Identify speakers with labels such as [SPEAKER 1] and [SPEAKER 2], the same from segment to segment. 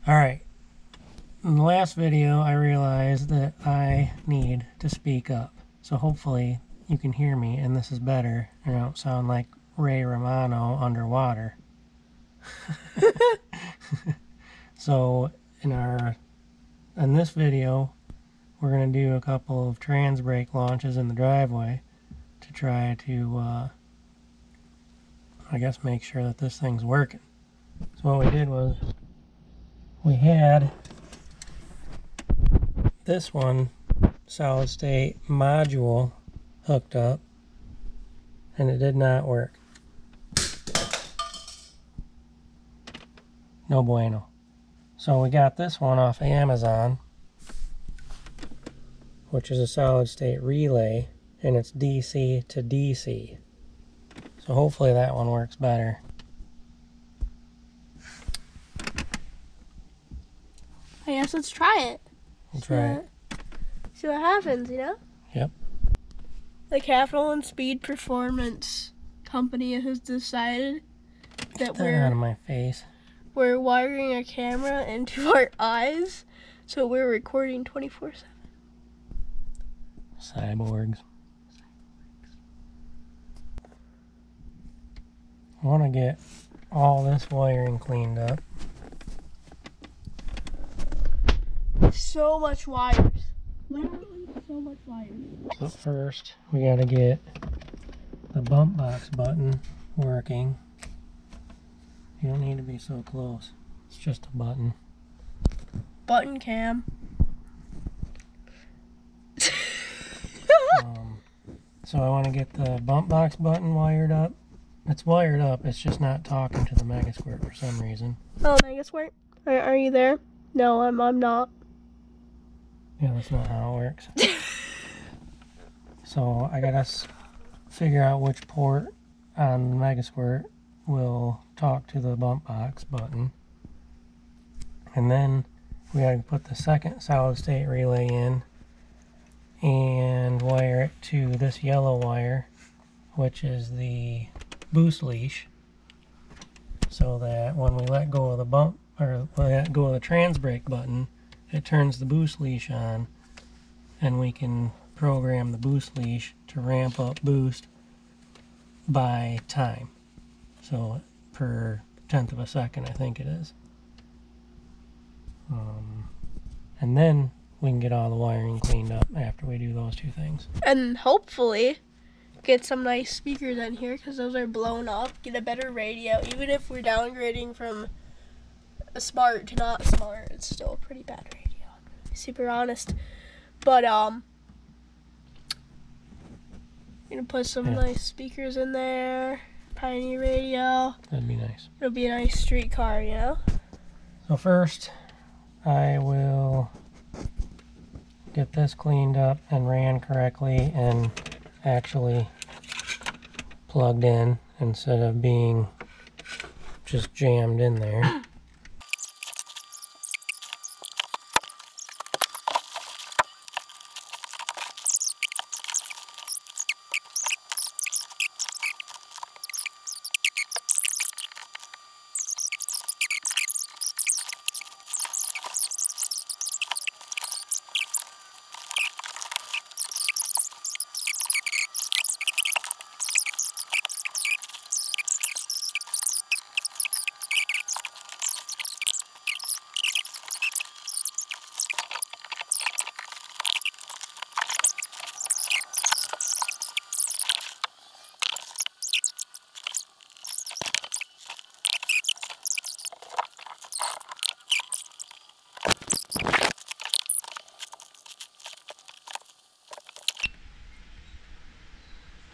[SPEAKER 1] Alright, in the last video I realized that I need to speak up. So hopefully you can hear me and this is better and I don't sound like Ray Romano underwater. So in this video we're going to do a couple of transbrake launches in the driveway to try to I guess make sure that this thing's working. So what we did was we had this one solid state module hooked up and it did not work. No bueno. So we got this one off of Amazon, which is a solid state relay, and it's DC to DC. So hopefully that one works better.
[SPEAKER 2] I guess let's try it.
[SPEAKER 1] We'll try it.
[SPEAKER 2] See what happens, you know?
[SPEAKER 1] Yep.
[SPEAKER 2] The Capital and Speed Performance Company has decided that
[SPEAKER 1] Get that out of my face.
[SPEAKER 2] we're wiring a camera into our eyes, so we're recording 24/7.
[SPEAKER 1] Cyborgs. I want to get all this wiring cleaned up.
[SPEAKER 2] So much wires. Literally so much wires.
[SPEAKER 1] But first, we got to get the bump box button working. You don't need to be so close. It's just a button.
[SPEAKER 2] Button cam.
[SPEAKER 1] So I want to get the bump box button wired up. It's wired up, it's just not talking to the Megasquirt for some reason.
[SPEAKER 2] Oh, Megasquirt? Are you there? No, I'm not.
[SPEAKER 1] Yeah, that's not how it works. So I gotta figure out which port on the Megasquirt will talk to the bump box button. And then we gotta put the second solid state relay in and wire it to this yellow wire, which is the boost leash, so that when we let go of the bump or let go of the transbrake button, it turns the boost leash on and we can program the boost leash to ramp up boost by time. So per 10th of a second, I think it is. And then we can get all the wiring cleaned up after we do those two things.
[SPEAKER 2] And hopefully get some nice speakers in here, because those are blown up. Get a better radio. Even if we're downgrading from a smart to not smart, it's still a pretty bad radio. To be super honest. But gonna put some nice speakers in there. Pioneer radio.
[SPEAKER 1] That'd be nice.
[SPEAKER 2] It'll be a nice street car, you know?
[SPEAKER 1] So first, I will get this cleaned up and ran correctly and actually plugged in instead of being just jammed in there.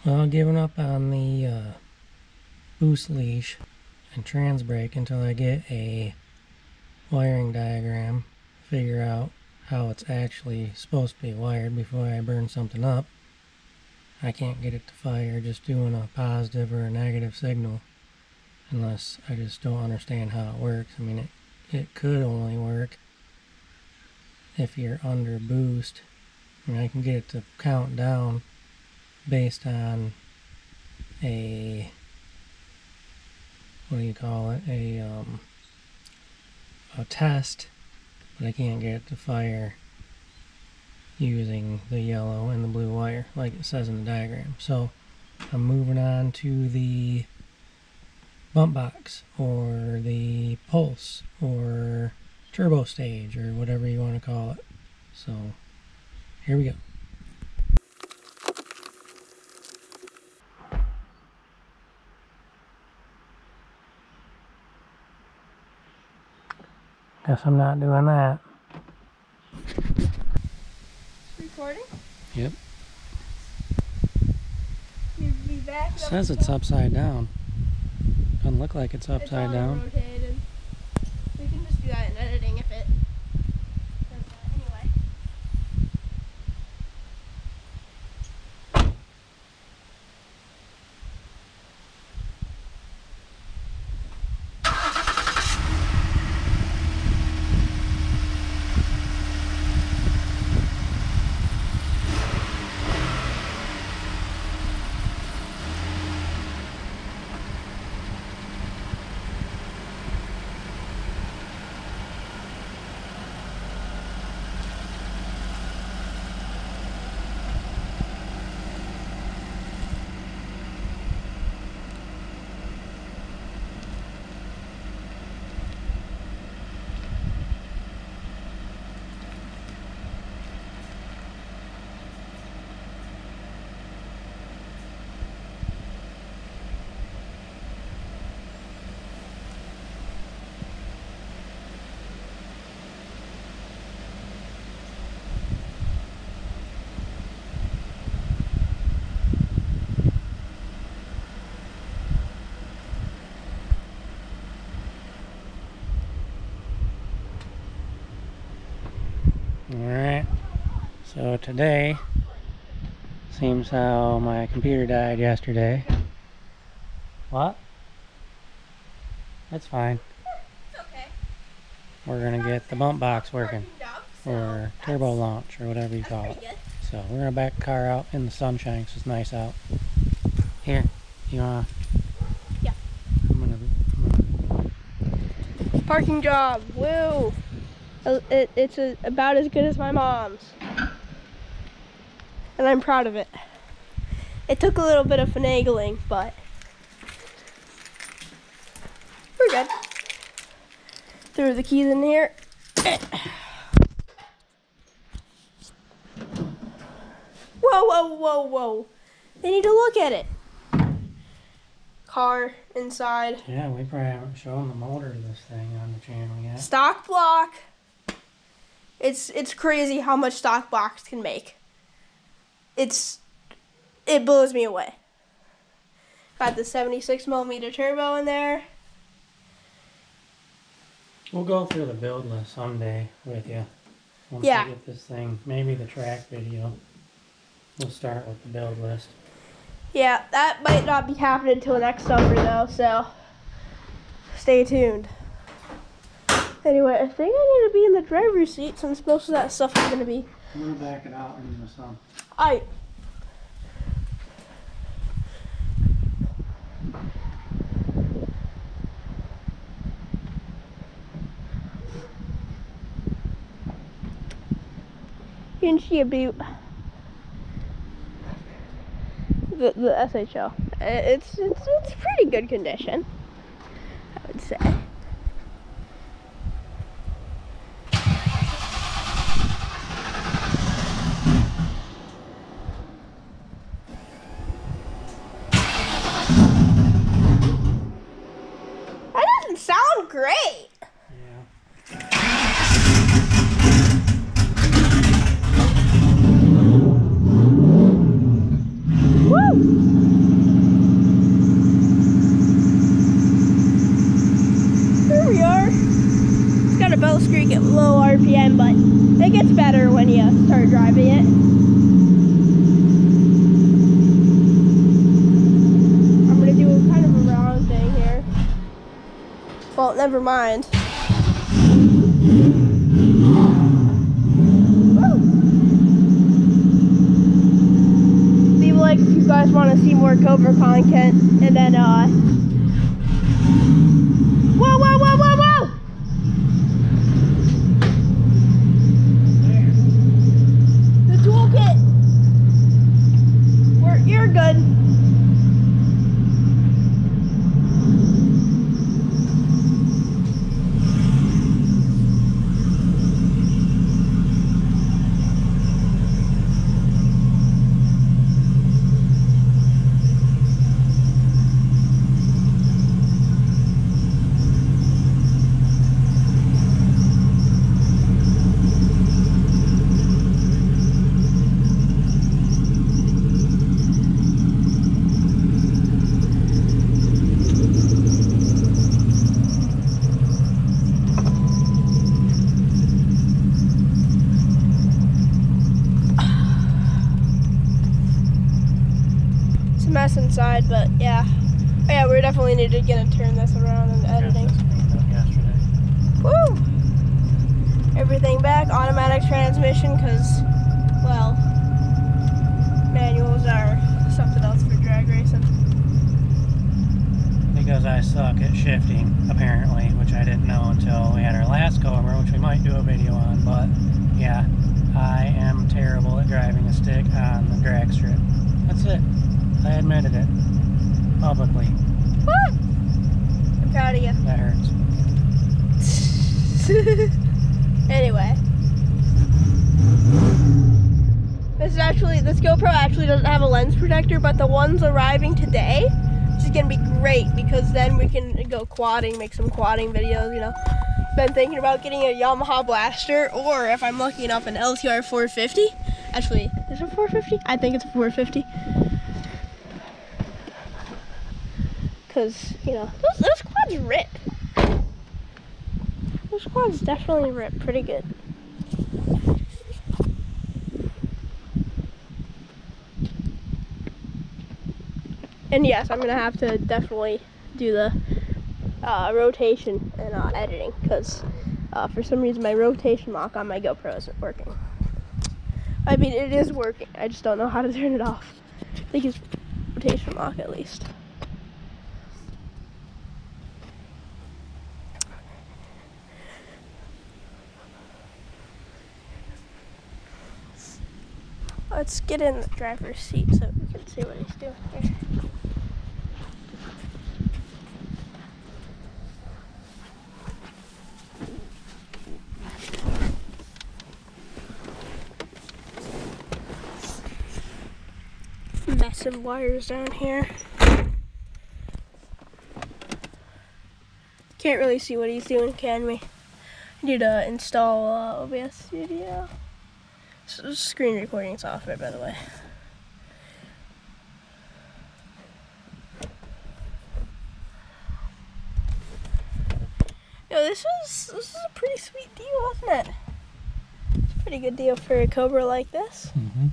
[SPEAKER 1] Well, giving up on the boost leash and transbrake until I get a wiring diagram, figure out how it's actually supposed to be wired before I burn something up. I can't get it to fire just doing a positive or a negative signal unless I just don't understand how it works. I mean, it could only work if you're under boost. I mean, I can get it to count down based on a, what do you call it, a a test, but I can't get it to fire using the yellow and the blue wire like it says in the diagram. So I'm moving on to the bump box or the pulse or turbo stage or whatever you want to call it. So here we go. Guess I'm not doing that.
[SPEAKER 2] Recording?
[SPEAKER 1] Yep.
[SPEAKER 2] You'd be back.
[SPEAKER 1] It says it's upside down. Doesn't look like it's upside down.
[SPEAKER 2] Rotated. We can just do that in editing if it does that anyway.
[SPEAKER 1] Alright, so today seems how my computer died yesterday. What? That's fine.
[SPEAKER 2] It's okay.
[SPEAKER 1] We're gonna get the bump box working, or turbo launch, or whatever you call it. So we're gonna back the car out in the sunshine because it's nice out. Here, you wanna?
[SPEAKER 2] Yeah. Parking job. Woo! It's about as good as my mom's. And I'm proud of it. It took a little bit of finagling, but we're good. Threw the keys in here. Whoa, whoa, whoa, whoa. They need to look at it. Car inside.
[SPEAKER 1] Yeah, we probably haven't shown the motor of this thing on the channel yet.
[SPEAKER 2] Stock block. It's crazy how much stock blocks can make. It blows me away. Got the 76mm turbo in there.
[SPEAKER 1] We'll go through the build list someday with you. Once
[SPEAKER 2] Yeah.
[SPEAKER 1] we get this thing, maybe the track video. We'll start with the build list.
[SPEAKER 2] Yeah, that might not be happening until next summer though, so stay tuned. Anyway, I think I need to be in the driver's seat since most of that stuff is going to be.
[SPEAKER 1] I'm going to back it out into the sun.
[SPEAKER 2] Alright. You can see a butte. The SHL. It's pretty good condition, I would say. That doesn't sound great. Megasquirt at low RPM, but it gets better when you start driving it. I'm gonna do a kind of a wrong thing here. Well, never mind. Leave a like if you guys want to see more Cobra content, and then whoa, whoa, whoa, whoa, whoa! mess inside, but yeah. Oh, yeah, we're definitely need to turn this around in editing. Woo! Everything back, automatic transmission, because, well, manuals are something else for drag racing.
[SPEAKER 1] Because I suck at shifting, apparently, which I didn't know until we had our last Cobra, which we might do a video on, but yeah, I am terrible at driving a stick on the drag strip. That's it. I admitted it. Publicly.
[SPEAKER 2] Woo! I'm proud of you.
[SPEAKER 1] That hurts.
[SPEAKER 2] Anyway. This GoPro actually doesn't have a lens protector, but the ones arriving today, which is gonna be great because then we can go quadding, make some quadding videos, you know. Been thinking about getting a Yamaha blaster, or if I'm lucky enough, an LTR 450. Actually, is it a 450? I think it's a 450. Because, you know, those quads rip. Those quads definitely rip pretty good. And yes, I'm gonna have to definitely do the rotation and editing, because for some reason my rotation lock on my GoPro isn't working. I mean, it is working, I just don't know how to turn it off. I think it's rotation lock at least. Let's get in the driver's seat so we can see what he's doing here. Massive wires down here. Can't really see what he's doing, can we? I need to install OBS Studio. Screen recording software, by the way. Yo, this is a pretty sweet deal, wasn't it? It's a pretty good deal for a Cobra like this.
[SPEAKER 1] Mm-hmm.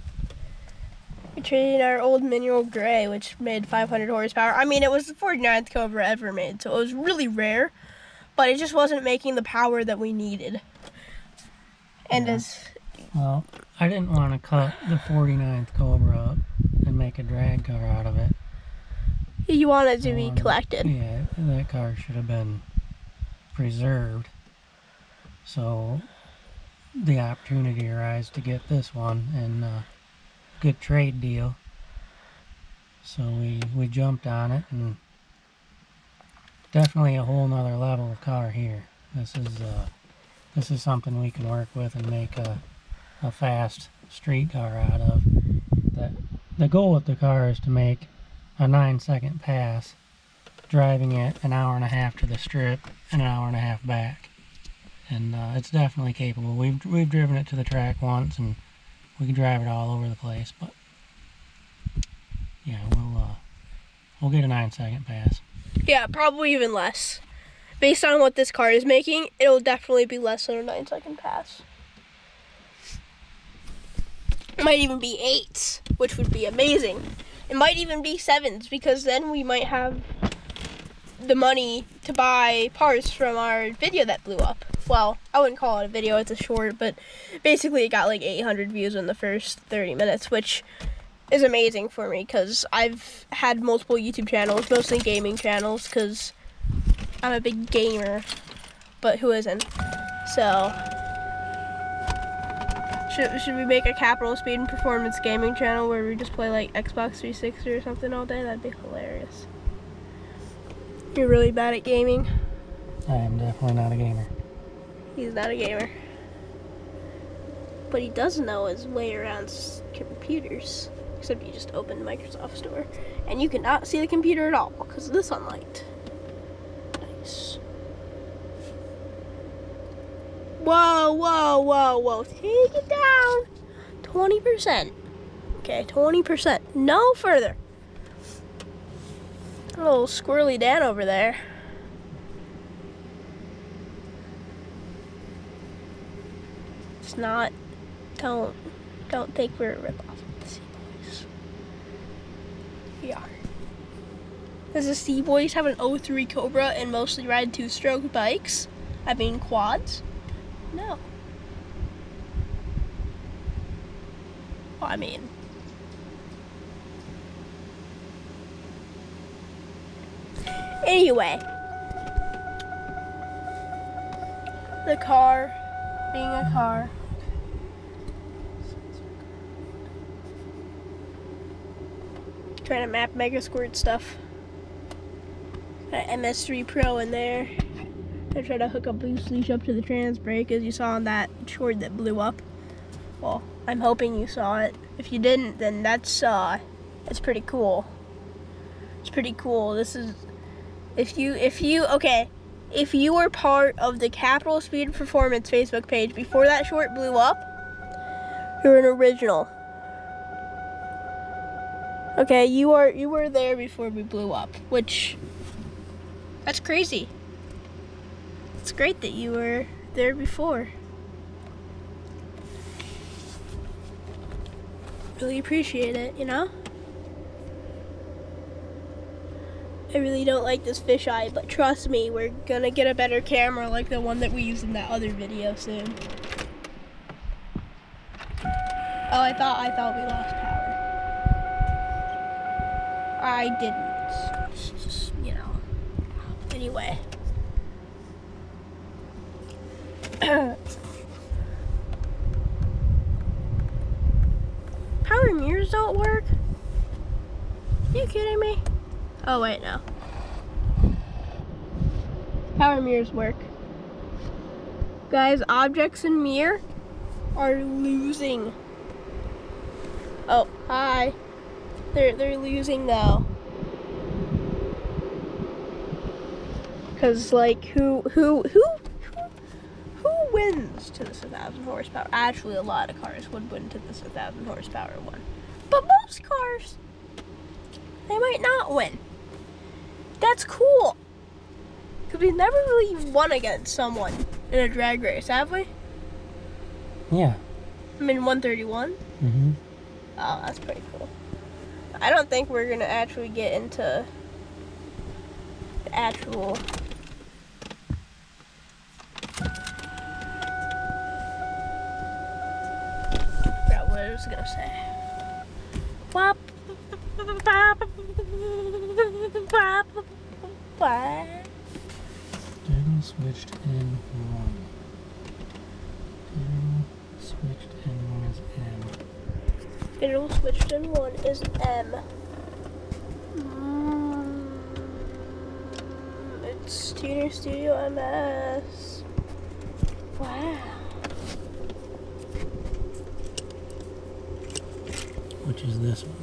[SPEAKER 2] We traded our old mineral gray, which made 500 horsepower. I mean, it was the 49th Cobra ever made, so it was really rare, but it just wasn't making the power that we needed. And
[SPEAKER 1] yeah. Well, I didn't want to cut the 49th Cobra up and make a drag car out of it.
[SPEAKER 2] You want it to be collected.
[SPEAKER 1] Yeah, that car should have been preserved. So the opportunity arose to get this one, and good trade deal. So we jumped on it, and definitely a whole nother level of car here. This is something we can work with and make a fast street car out of. The goal with the car is to make a 9-second pass, driving it an hour and a half to the strip and an hour and a half back. And it's definitely capable. We've driven it to the track once, and we can drive it all over the place. But yeah, we'll get a 9-second pass.
[SPEAKER 2] Yeah, probably even less. Based on what this car is making, it'll definitely be less than a 9-second pass. It might even be 8s, which would be amazing. It might even be 7s, because then we might have the money to buy parts from our video that blew up. Well, I wouldn't call it a video, it's a short, but basically it got like 800 views in the first 30 minutes, which is amazing for me, because I've had multiple YouTube channels, mostly gaming channels, because I'm a big gamer, but who isn't? So, should we make a Capital Speed and Performance gaming channel where we just play like Xbox 360 or something all day? That'd be hilarious. You're really bad at gaming?
[SPEAKER 1] I am definitely not a gamer.
[SPEAKER 2] He's not a gamer. But he does know his way around computers. Except you just opened Microsoft Store. And you cannot see the computer at all because of the sunlight. Nice. Whoa, whoa, whoa, whoa. Take it down. 20%. Okay, 20%. No further. A little squirrely Dan over there. It's not. Don't think we're a ripoff of the Sea Boys. We are. Does the Sea Boys have an 03 Cobra and mostly ride two-stroke bikes? I mean quads? No. Well, I mean... Anyway. The car being a car. Trying to map Megasquirt stuff. Got an MS3 Pro in there. I tried to hook a boost leash up to the transbrake, as you saw on that short that blew up. Well, I'm hoping you saw it. If you didn't, then that's pretty cool. It's pretty cool. This is if you were part of the Capital Speed Performance Facebook page before that short blew up, you're an original. Okay, you were there before we blew up, which that's crazy. It's great that you were there before. Really appreciate it, you know? I really don't like this fisheye, but trust me, we're gonna get a better camera like the one that we used in that other video soon. Oh, I thought we lost power. I didn't. It's just, you know. Anyway. Power mirrors don't work? Are you kidding me? Oh wait, no. Power mirrors work. Guys, objects in mirror are losing. Oh, hi. They're losing though. Cause like who wins to this 1,000 horsepower? Actually, a lot of cars would win to this 1,000 horsepower one, but most cars, they might not win. That's cool. Cause we've never really won against someone in a drag race, have we?
[SPEAKER 1] Yeah.
[SPEAKER 2] I mean 131.
[SPEAKER 1] Mhm.
[SPEAKER 2] Oh, that's pretty cool. I don't think we're gonna actually get into the actual. Yeah, what I was gonna say. Wop.
[SPEAKER 1] Digital switched in one. Digital switched in one is M.
[SPEAKER 2] Digital switched in one is M. It's Tuner Studio MS. Wow.
[SPEAKER 1] Which is this one.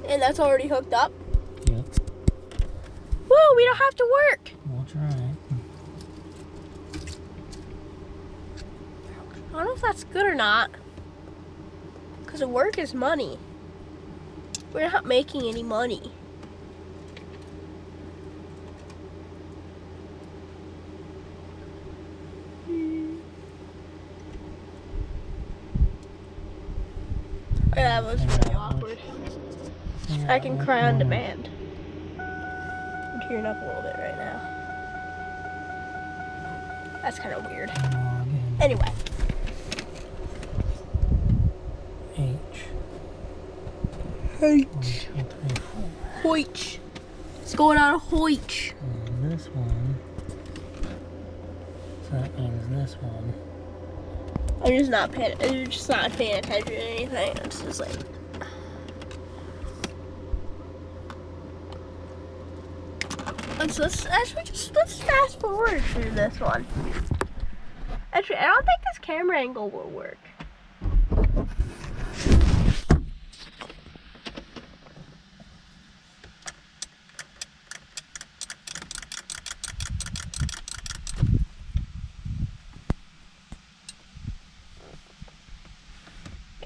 [SPEAKER 2] And that's already hooked up?
[SPEAKER 1] Yep.
[SPEAKER 2] Woo, we don't have to work.
[SPEAKER 1] We'll try.
[SPEAKER 2] I don't know if that's good or not. Because the work is money. We're not making any money. That was really awkward. I can cry on demand. I'm tearing up a little bit right now. That's kind of weird. Anyway.
[SPEAKER 1] H.
[SPEAKER 2] Hoich. Hoich. It's going on a hoich.
[SPEAKER 1] And this one. So that means this one.
[SPEAKER 2] I'm just not paying attention to anything. It's just like. Let's fast forward through this one. Actually, I don't think this camera angle will work.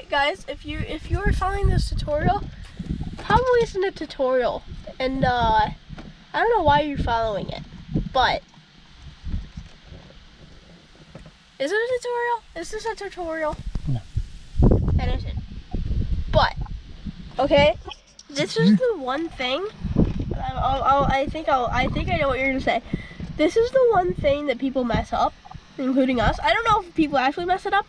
[SPEAKER 2] Guys, if you are following this tutorial, probably isn't a tutorial, and I don't know why you're following it, but is it a tutorial? Is this a tutorial?
[SPEAKER 1] No.
[SPEAKER 2] It isn't. But okay, this is the one thing I think I know what you're gonna say. This is the one thing that people mess up, including us. I don't know if people actually mess it up,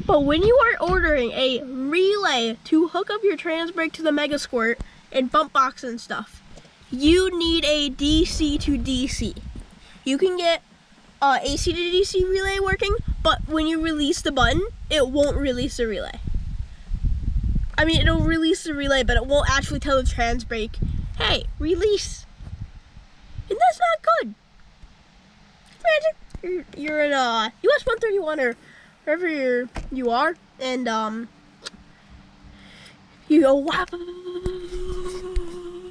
[SPEAKER 2] but when you are ordering a relay to hook up your transbrake to the Megasquirt and bump box and stuff, you need a DC to DC. You can get AC to DC relay working, but when you release the button, it won't release the relay. I mean, it'll release the relay, but it won't actually tell the transbrake, hey, release. And that's not good. Imagine you're in US 131 or wherever you are, and you go wah, bah, bah,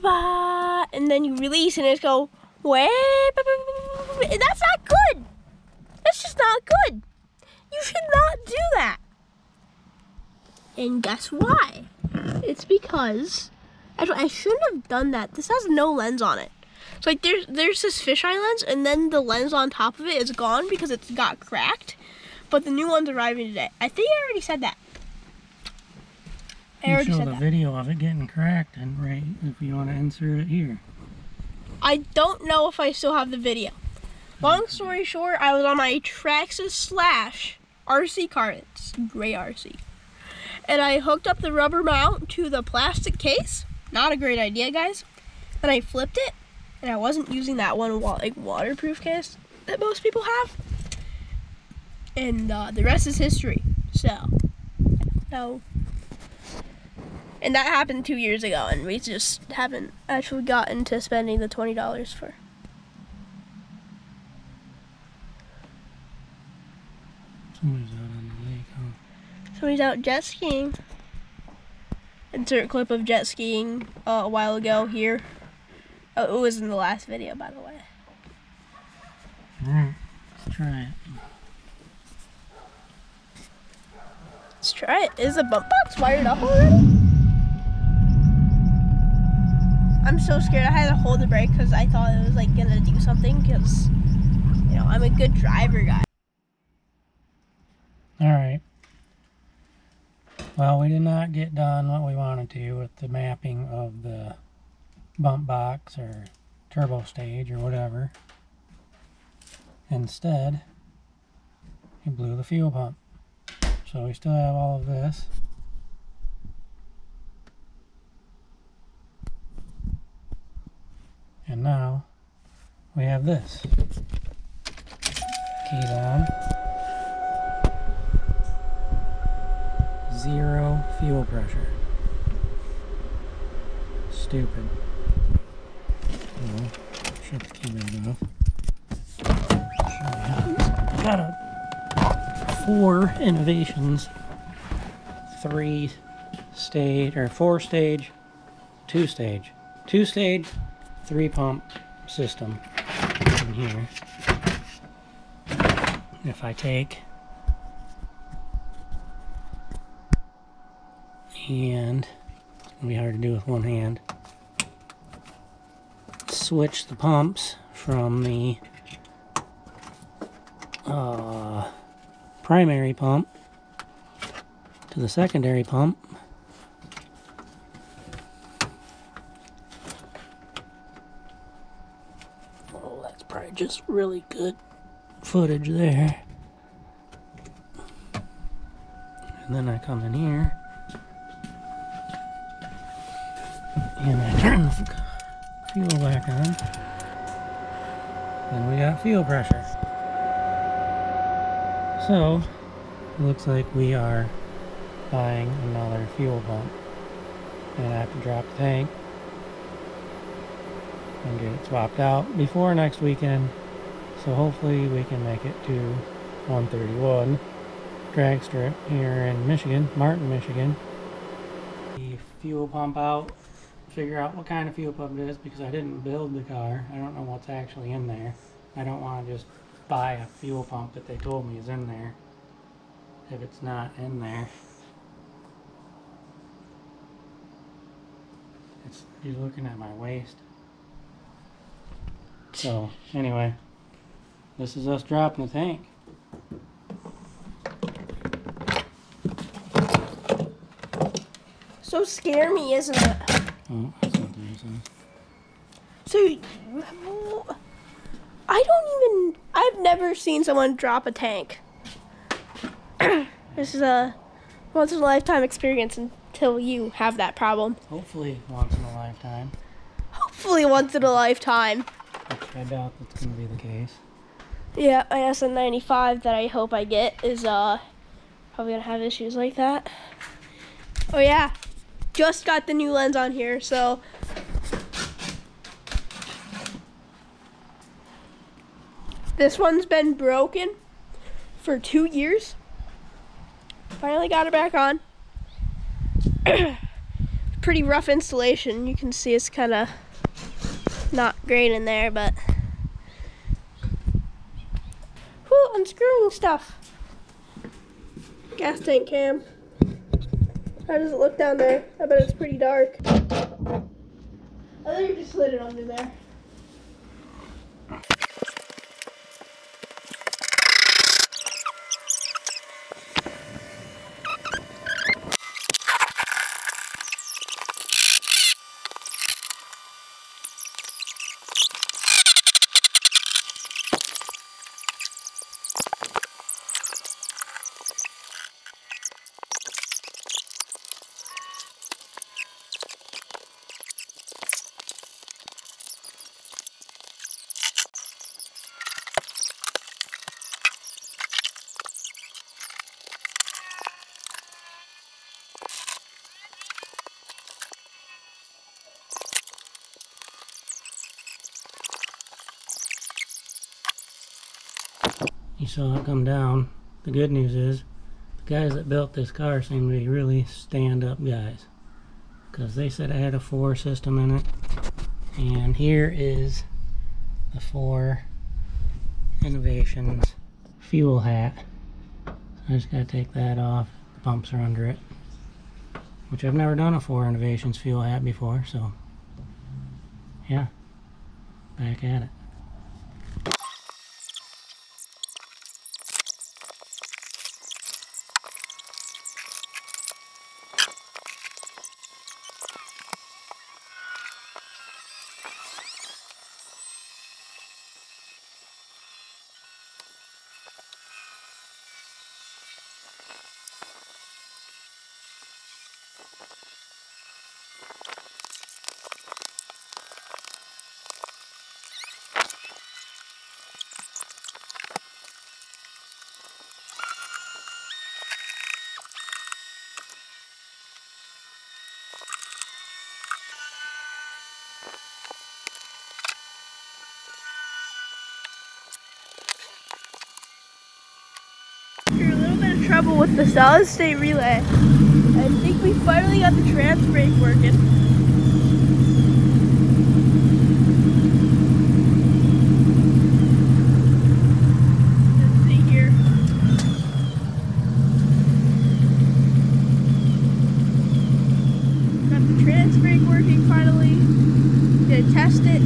[SPEAKER 2] bah, and then you release and it go way, bah, bah, bah, bah, and that's not good. That's just not good. You should not do that. And guess why? It's because actually I shouldn't have done that. This has no lens on it. So like there's this fisheye lens, and then the lens on top of it is gone because it's got cracked. But the new one's arriving today. I think I already said that.
[SPEAKER 1] You show the video of it getting cracked, and right, if you want to insert it here.
[SPEAKER 2] I don't know if I still have the video. Long story short, I was on my Traxxas / RC car. It's gray RC. And I hooked up the rubber mount to the plastic case. Not a great idea, guys. Then I flipped it, and I wasn't using that one like waterproof case that most people have. And the rest is history. So, no. And that happened 2 years ago, and we just haven't actually gotten to spending the $20 for.
[SPEAKER 1] Somebody's out on the lake, huh?
[SPEAKER 2] Somebody's out jet skiing. Insert clip of jet skiing a while ago here. Oh, it was in the last video, by the way.
[SPEAKER 1] Alright, let's try it.
[SPEAKER 2] Let's try it. Is the bump box wired up already? I'm so scared. I had to hold the brake because I thought it was like gonna do something because, you know, I'm a good driver, guy.
[SPEAKER 1] Alright. Well, we did not get done what we wanted to with the mapping of the bump box or turbo stage or whatever. Instead, he blew the fuel pump. So we still have all of this. And now we have this. Keyed on. 0 fuel pressure. Stupid. Well, shut the key bag off. Got a 4 innovations, 3 stage or 4 stage, 2 stage, 2 stage, 3 pump system in here. If I take and it's gonna be hard to do with one hand, switch the pumps from the primary pump to the secondary pump, oh, that's probably just really good footage there. And then I come in here and I turn the fuel back on, and we got fuel pressure. So, it looks like we are buying another fuel pump. And I have to drop the tank and get it swapped out before next weekend. So hopefully we can make it to 131 drag strip here in Michigan, Martin, Michigan. The fuel pump out, figure out what kind of fuel pump it is because I didn't build the car. I don't know what's actually in there. I don't want to just buy a fuel pump that they told me is in there if it's not in there. You're looking at my waist. So anyway, this is us dropping the tank.
[SPEAKER 2] So scare me, isn't it?
[SPEAKER 1] Oh, that's not there, so.
[SPEAKER 2] So I've never seen someone drop a tank. This is a once in a lifetime experience until you have that problem.
[SPEAKER 1] Hopefully once in a lifetime.
[SPEAKER 2] Hopefully once in a lifetime.
[SPEAKER 1] Which I doubt that's going to be the case.
[SPEAKER 2] Yeah, my SN95 that I hope I get is probably going to have issues like that. Oh yeah, just got the new lens on here, so this one's been broken for 2 years. Finally got it back on. Pretty rough installation. You can see it's kind of not great in there, but whew, unscrewing stuff. Gas tank cam. How does it look down there? I bet it's pretty dark. I think you just slid it under there.
[SPEAKER 1] You saw it come down. The good news is the guys that built this car seem to be really stand-up guys, because they said it had a 4 system in it. And here is the 4 Innovations fuel hat. So I just gotta take that off. The pumps are under it, which I've never done a 4 Innovations fuel hat before, so yeah, back at it. After a little bit of trouble with the solid state relay, I think we finally got the trans brake working. Let's see here. Got the trans brake working finally. Gonna test it.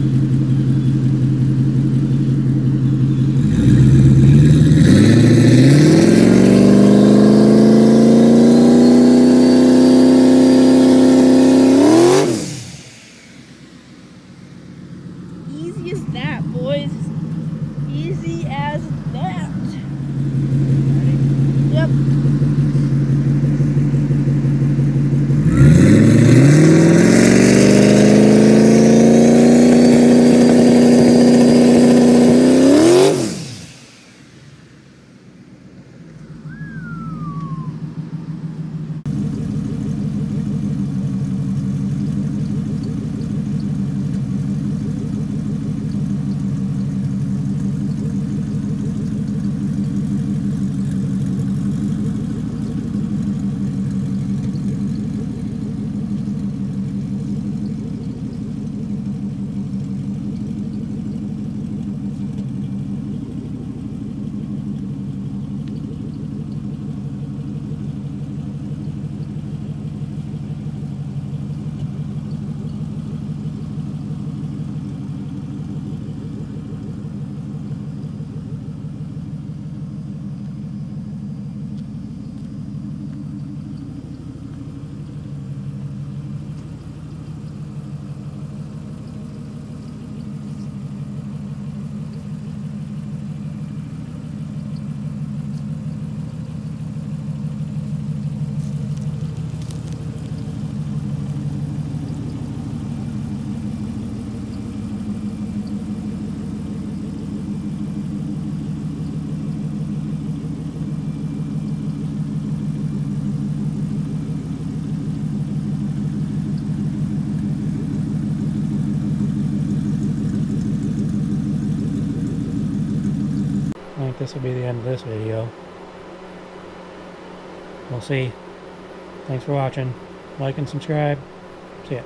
[SPEAKER 1] this will be the end of this video. We'll see. Thanks for watching. Like and subscribe. See ya.